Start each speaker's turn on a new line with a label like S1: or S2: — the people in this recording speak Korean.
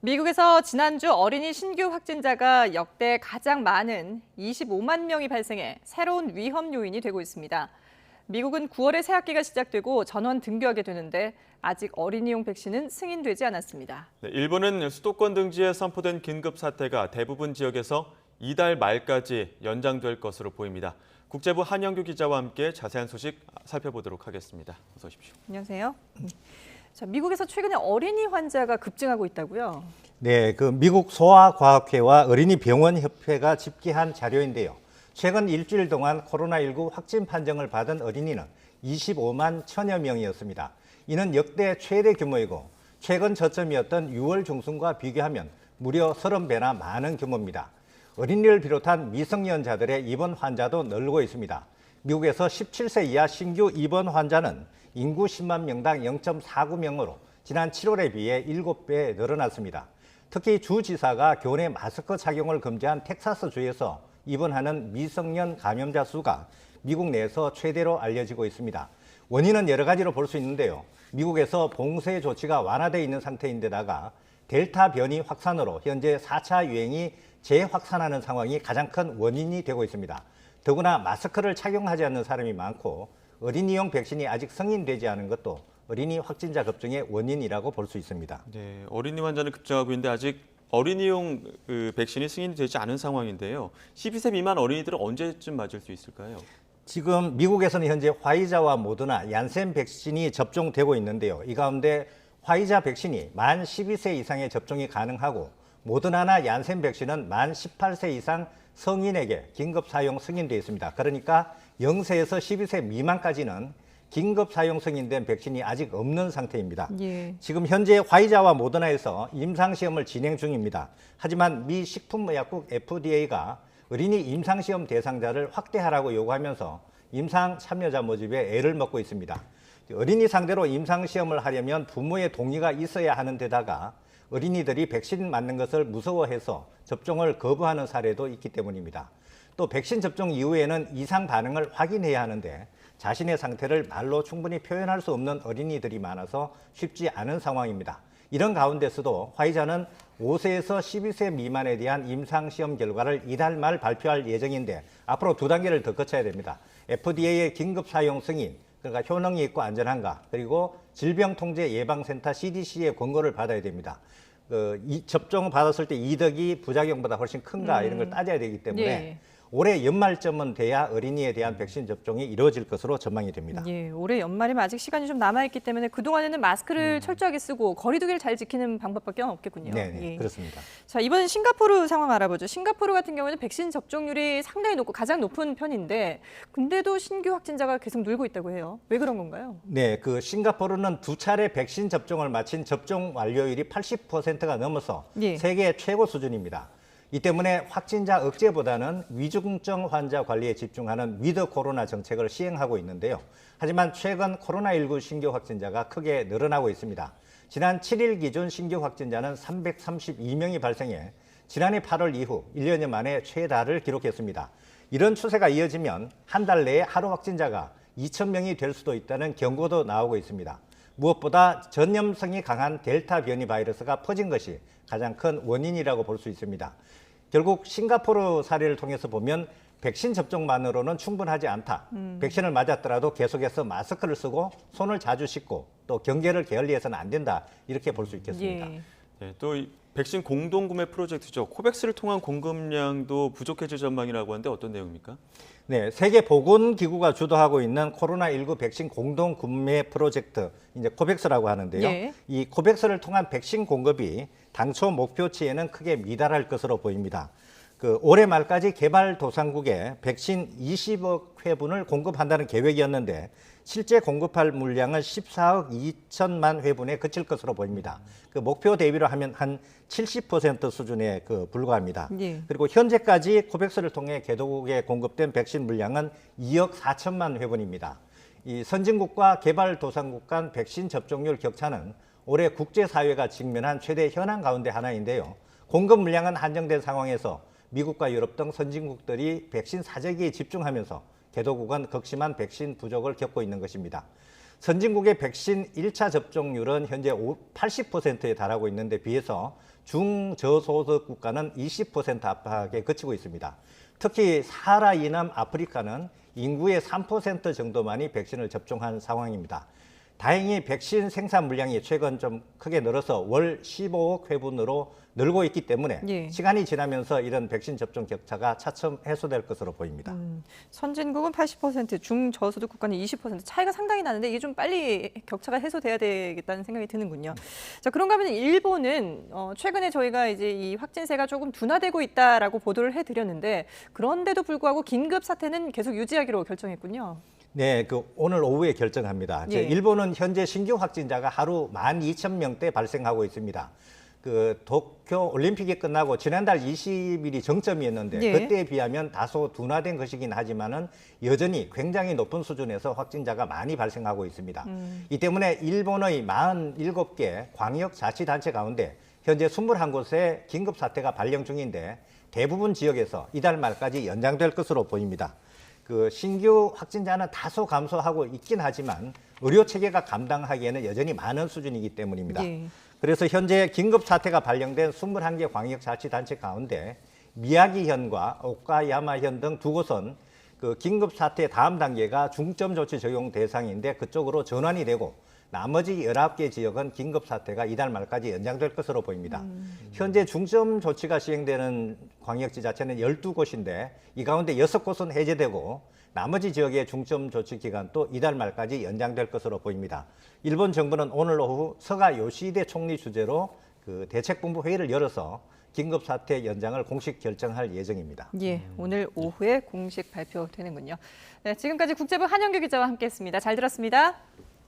S1: 미국에서 지난주 어린이 신규 확진자가 역대 가장 많은 25만 명이 발생해 새로운 위험 요인이 되고 있습니다. 미국은 9월에 새학기가 시작되고 전원 등교하게 되는데 아직 어린이용 백신은 승인되지 않았습니다.
S2: 네, 일본은 수도권 등지에 선포된 긴급 사태가 대부분 지역에서 이달 말까지 연장될 것으로 보입니다. 국제부 한영규 기자와 함께 자세한 소식 살펴보도록 하겠습니다. 어서 오십시오.
S1: 안녕하세요. 자, 미국에서 최근에 어린이 환자가 급증하고 있다고요?
S3: 네, 미국 소아과학회와 어린이병원협회가 집계한 자료인데요. 최근 일주일 동안 코로나19 확진 판정을 받은 어린이는 25만 1천여 명이었습니다. 이는 역대 최대 규모이고 최근 저점이었던 6월 중순과 비교하면 무려 30배나 많은 규모입니다. 어린이를 비롯한 미성년자들의 입원 환자도 늘고 있습니다. 미국에서 17세 이하 신규 입원 환자는 인구 10만 명당 0.49명으로 지난 7월에 비해 7배 늘어났습니다. 특히 주지사가 교내 마스크 착용을 금지한 텍사스주에서 입원하는 미성년 감염자 수가 미국 내에서 최대로 알려지고 있습니다. 원인은 여러 가지로 볼 수 있는데요. 미국에서 봉쇄 조치가 완화되어 있는 상태인데다가 델타 변이 확산으로 현재 4차 유행이 재확산하는 상황이 가장 큰 원인이 되고 있습니다. 더구나 마스크를 착용하지 않는 사람이 많고 어린이용 백신이 아직 승인되지 않은 것도 어린이 확진자 급증의 원인이라고 볼 수 있습니다.
S2: 네, 어린이 환자는 급증하고 있는데 아직 어린이용 백신이 승인되지 않은 상황인데요. 12세 미만 어린이들은 언제쯤 맞을 수 있을까요?
S3: 지금 미국에서는 현재 화이자와 모더나, 얀센 백신이 접종되고 있는데요. 이 가운데 화이자 백신이 만 12세 이상의 접종이 가능하고 모더나나 얀센 백신은 만 18세 이상 성인에게 긴급 사용 승인되어 있습니다. 그러니까 0세에서 12세 미만까지는 긴급 사용 승인된 백신이 아직 없는 상태입니다.
S1: 예.
S3: 지금 현재 화이자와 모더나에서 임상시험을 진행 중입니다. 하지만 미 식품의약국 FDA가 어린이 임상시험 대상자를 확대하라고 요구하면서 임상 참여자 모집에 애를 먹고 있습니다. 어린이 상대로 임상시험을 하려면 부모의 동의가 있어야 하는 데다가 어린이들이 백신 맞는 것을 무서워해서 접종을 거부하는 사례도 있기 때문입니다. 또 백신 접종 이후에는 이상 반응을 확인해야 하는데 자신의 상태를 말로 충분히 표현할 수 없는 어린이들이 많아서 쉽지 않은 상황입니다. 이런 가운데서도 화이자는 5세에서 12세 미만에 대한 임상시험 결과를 이달 말 발표할 예정인데 앞으로 2단계를 더 거쳐야 됩니다. FDA의 긴급 사용 승인, 그러니까 효능이 있고 안전한가, 그리고 질병통제예방센터 CDC의 권고를 받아야 됩니다. 이 접종을 받았을 때 이득이 부작용보다 훨씬 큰가 이런 걸 따져야 되기 때문에
S1: 예.
S3: 올해 연말쯤은 돼야 어린이에 대한 백신 접종이 이루어질 것으로 전망이 됩니다.
S1: 예, 올해 연말이면 아직 시간이 좀 남아있기 때문에 그동안에는 마스크를 철저하게 쓰고 거리 두기를 잘 지키는 방법밖에 없겠군요.
S3: 네,
S1: 예.
S3: 그렇습니다.
S1: 자, 이번 싱가포르 상황 알아보죠. 싱가포르 같은 경우는 백신 접종률이 상당히 높고 가장 높은 편인데 근데도 신규 확진자가 계속 늘고 있다고 해요. 왜 그런 건가요?
S3: 네, 싱가포르는 2차례 백신 접종을 마친 접종 완료율이 80%가 넘어서
S1: 예.
S3: 세계 최고 수준입니다. 이 때문에 확진자 억제보다는 위중증 환자 관리에 집중하는 위드 코로나 정책을 시행하고 있는데요. 하지만 최근 코로나19 신규 확진자가 크게 늘어나고 있습니다. 지난 7일 기준 신규 확진자는 332명이 발생해 지난해 8월 이후 1년여 만에 최다를 기록했습니다. 이런 추세가 이어지면 한 달 내에 하루 확진자가 2,000명이 될 수도 있다는 경고도 나오고 있습니다. 무엇보다 전염성이 강한 델타 변이 바이러스가 퍼진 것이 가장 큰 원인이라고 볼 수 있습니다. 결국 싱가포르 사례를 통해서 보면 백신 접종만으로는 충분하지 않다. 백신을 맞았더라도 계속해서 마스크를 쓰고 손을 자주 씻고 또 경계를 게을리해서는 안 된다. 이렇게 볼 수 있겠습니다.
S1: 예.
S2: 네, 또 이 백신 공동구매 프로젝트죠. 코백스를 통한 공급량도 부족해질 전망이라고 하는데 어떤 내용입니까?
S3: 네, 세계보건기구가 주도하고 있는 코로나19 백신 공동구매 프로젝트, 이제 코백스라고 하는데요.
S1: 예.
S3: 이 코백스를 통한 백신 공급이 당초 목표치에는 크게 미달할 것으로 보입니다. 올해 말까지 개발도상국에 백신 20억 회분을 공급한다는 계획이었는데 실제 공급할 물량은 14억 2천만 회분에 그칠 것으로 보입니다. 목표 대비로 하면 한 70% 수준에 불과합니다.
S1: 예.
S3: 그리고 현재까지 코백스를 통해 개도국에 공급된 백신 물량은 2억 4천만 회분입니다. 이 선진국과 개발도상국 간 백신 접종률 격차는 올해 국제사회가 직면한 최대 현안 가운데 하나인데요. 공급 물량은 한정된 상황에서 미국과 유럽 등 선진국들이 백신 사재기에 집중하면서 개도국은 극심한 백신 부족을 겪고 있는 것입니다. 선진국의 백신 1차 접종률은 현재 80%에 달하고 있는데 비해서 중저소득 국가는 20% 압박에 그치고 있습니다. 특히 사하라 이남 아프리카는 인구의 3% 정도만이 백신을 접종한 상황입니다. 다행히 백신 생산 물량이 최근 좀 크게 늘어서 월 15억 회분으로 늘고 있기 때문에
S1: 예.
S3: 시간이 지나면서 이런 백신 접종 격차가 차츰 해소될 것으로 보입니다.
S1: 선진국은 80%, 중저소득 국가는 20% 차이가 상당히 나는데 이게 좀 빨리 격차가 해소돼야 되겠다는 생각이 드는군요. 자, 그런가 하면 일본은 최근에 저희가 이제 이 확진세가 조금 둔화되고 있다라고 보도를 해드렸는데 그런데도 불구하고 긴급 사태는 계속 유지하기로 결정했군요.
S3: 네, 오늘 오후에 결정합니다.
S1: 예.
S3: 일본은 현재 신규 확진자가 하루 12,000명대 발생하고 있습니다. 도쿄 올림픽이 끝나고 지난달 20일이 정점이었는데
S1: 예.
S3: 그때에 비하면 다소 둔화된 것이긴 하지만은 여전히 굉장히 높은 수준에서 확진자가 많이 발생하고 있습니다. 이 때문에 일본의 47개 광역자치단체 가운데 현재 21곳에 긴급사태가 발령 중인데 대부분 지역에서 이달 말까지 연장될 것으로 보입니다. 신규 확진자는 다소 감소하고 있긴 하지만 의료 체계가 감당하기에는 여전히 많은 수준이기 때문입니다.
S1: 예.
S3: 그래서 현재 긴급 사태가 발령된 21개 광역자치단체 가운데 미야기현과 오카야마현 등 두 곳은 긴급 사태 다음 단계가 중점 조치 적용 대상인데 그쪽으로 전환이 되고 나머지 19개 지역은 긴급 사태가 이달 말까지 연장될 것으로 보입니다. 현재 중점 조치가 시행되는 광역지자체는 12곳인데 이 가운데 6곳은 해제되고 나머지 지역의 중점 조치 기간도 이달 말까지 연장될 것으로 보입니다. 일본 정부는 오늘 오후 스가 요시히데 총리 주재로 대책본부 회의를 열어서 긴급 사태 연장을 공식 결정할 예정입니다.
S1: 예, 오늘 오후에 공식 발표되는군요. 네, 지금까지 국제부 한영규 기자와 함께했습니다. 잘 들었습니다.